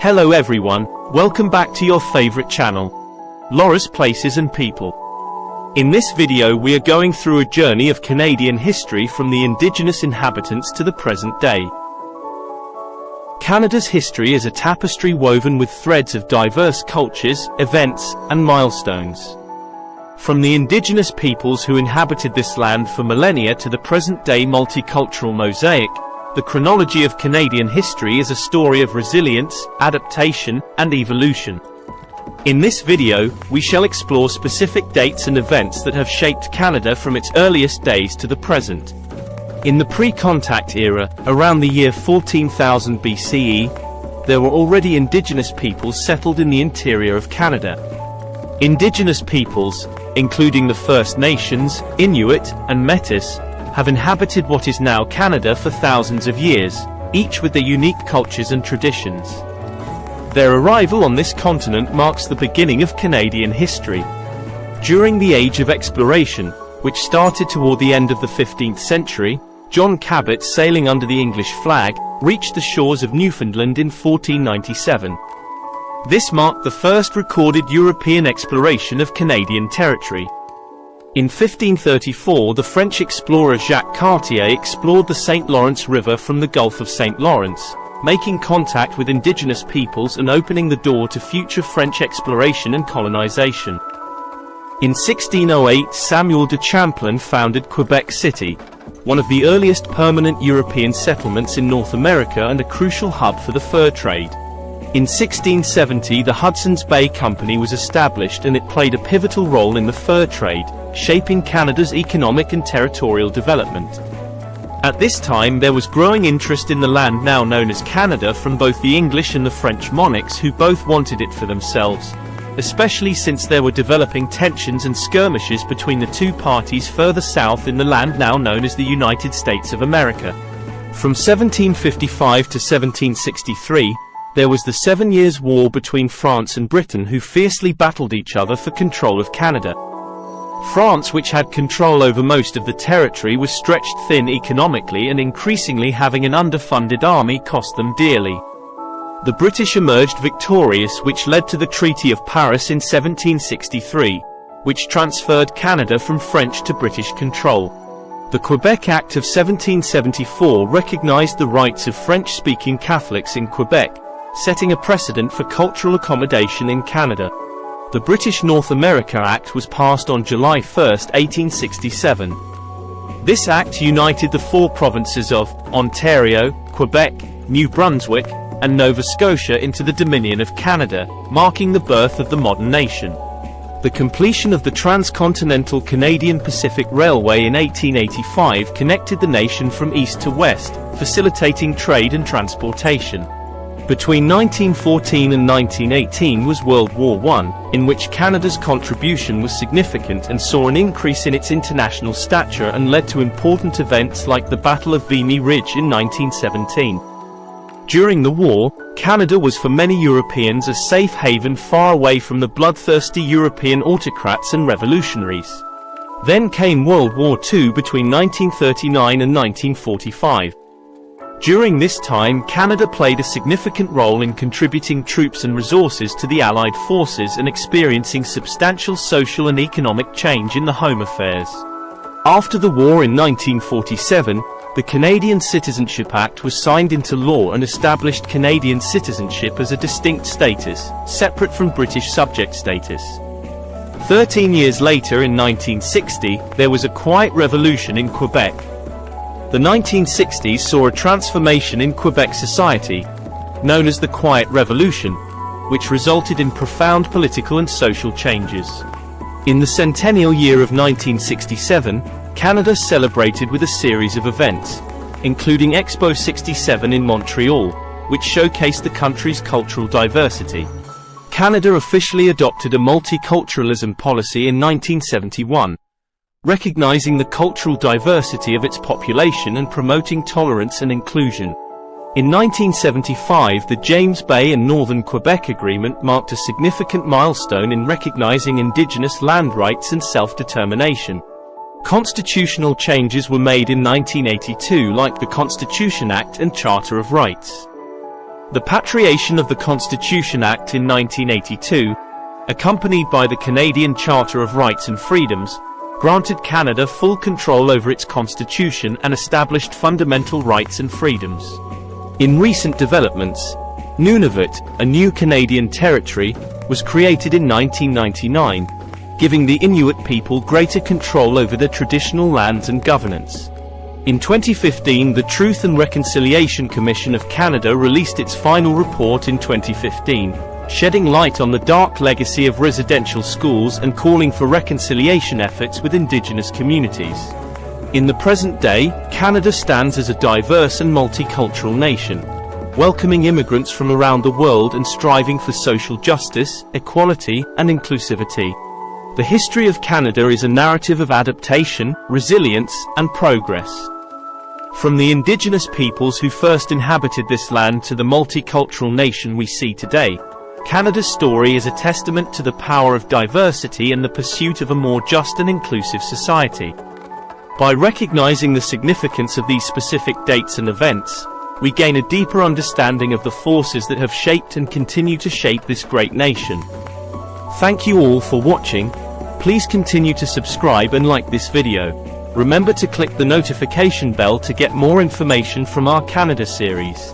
Hello everyone, welcome back to your favorite channel, LAURUS Places and People. In this video we are going through a journey of Canadian history from the Indigenous inhabitants to the present day. Canada's history is a tapestry woven with threads of diverse cultures, events, and milestones. From the Indigenous peoples who inhabited this land for millennia to the present-day multicultural mosaic, the chronology of Canadian history is a story of resilience, adaptation, and evolution. In this video, we shall explore specific dates and events that have shaped Canada from its earliest days to the present. In the pre-contact era, around the year 14,000 BCE, there were already Indigenous peoples settled in the interior of Canada. Indigenous peoples, including the First Nations, Inuit, and Métis, have inhabited what is now Canada for thousands of years, each with their unique cultures and traditions. Their arrival on this continent marks the beginning of Canadian history. During the Age of Exploration, which started toward the end of the 15th century, John Cabot, sailing under the English flag, reached the shores of Newfoundland in 1497. This marked the first recorded European exploration of Canadian territory. In 1534, the French explorer Jacques Cartier explored the St. Lawrence River from the Gulf of St. Lawrence, making contact with Indigenous peoples and opening the door to future French exploration and colonization. In 1608, Samuel de Champlain founded Quebec City, one of the earliest permanent European settlements in North America and a crucial hub for the fur trade. In 1670, the Hudson's Bay Company was established and it played a pivotal role in the fur trade, shaping Canada's economic and territorial development. At this time there was growing interest in the land now known as Canada from both the English and the French monarchs, who both wanted it for themselves, especially since there were developing tensions and skirmishes between the two parties further south in the land now known as the United States of America. From 1755 to 1763, there was the 7 Years' War between France and Britain, who fiercely battled each other for control of Canada. France, which had control over most of the territory, was stretched thin economically, and increasingly having an underfunded army cost them dearly. The British emerged victorious, which led to the Treaty of Paris in 1763, which transferred Canada from French to British control. The Quebec Act of 1774 recognized the rights of French-speaking Catholics in Quebec, setting a precedent for cultural accommodation in Canada. The British North America Act was passed on July 1, 1867. This act united the four provinces of Ontario, Quebec, New Brunswick, and Nova Scotia into the Dominion of Canada, marking the birth of the modern nation. The completion of the transcontinental Canadian Pacific Railway in 1885 connected the nation from east to west, facilitating trade and transportation. Between 1914 and 1918 was World War I, in which Canada's contribution was significant and saw an increase in its international stature and led to important events like the Battle of Vimy Ridge in 1917. During the war, Canada was for many Europeans a safe haven far away from the bloodthirsty European autocrats and revolutionaries. Then came World War II between 1939 and 1945. During this time, Canada played a significant role in contributing troops and resources to the Allied forces and experiencing substantial social and economic change in the Home Affairs. After the war in 1947, the Canadian Citizenship Act was signed into law and established Canadian citizenship as a distinct status, separate from British subject status. 13 years later, in 1960, there was a quiet revolution in Quebec. The 1960s saw a transformation in Quebec society, known as the Quiet Revolution, which resulted in profound political and social changes. In the centennial year of 1967, Canada celebrated with a series of events, including Expo 67 in Montreal, which showcased the country's cultural diversity. Canada officially adopted a multiculturalism policy in 1971, recognizing the cultural diversity of its population and promoting tolerance and inclusion. In 1975, the James Bay and Northern Quebec Agreement marked a significant milestone in recognizing Indigenous land rights and self-determination. Constitutional changes were made in 1982, like the Constitution Act and Charter of Rights. The patriation of the Constitution Act in 1982, accompanied by the Canadian Charter of Rights and Freedoms, granted Canada full control over its constitution and established fundamental rights and freedoms. In recent developments, Nunavut, a new Canadian territory, was created in 1999, giving the Inuit people greater control over their traditional lands and governance. In 2015, the Truth and Reconciliation Commission of Canada released its final report in 2015, shedding light on the dark legacy of residential schools and calling for reconciliation efforts with Indigenous communities. In the present day, Canada stands as a diverse and multicultural nation, welcoming immigrants from around the world and striving for social justice, equality, and inclusivity. The history of Canada is a narrative of adaptation, resilience, and progress. From the Indigenous peoples who first inhabited this land to the multicultural nation we see today, Canada's story is a testament to the power of diversity and the pursuit of a more just and inclusive society. By recognizing the significance of these specific dates and events, we gain a deeper understanding of the forces that have shaped and continue to shape this great nation. Thank you all for watching. Please continue to subscribe and like this video. Remember to click the notification bell to get more information from our Canada series.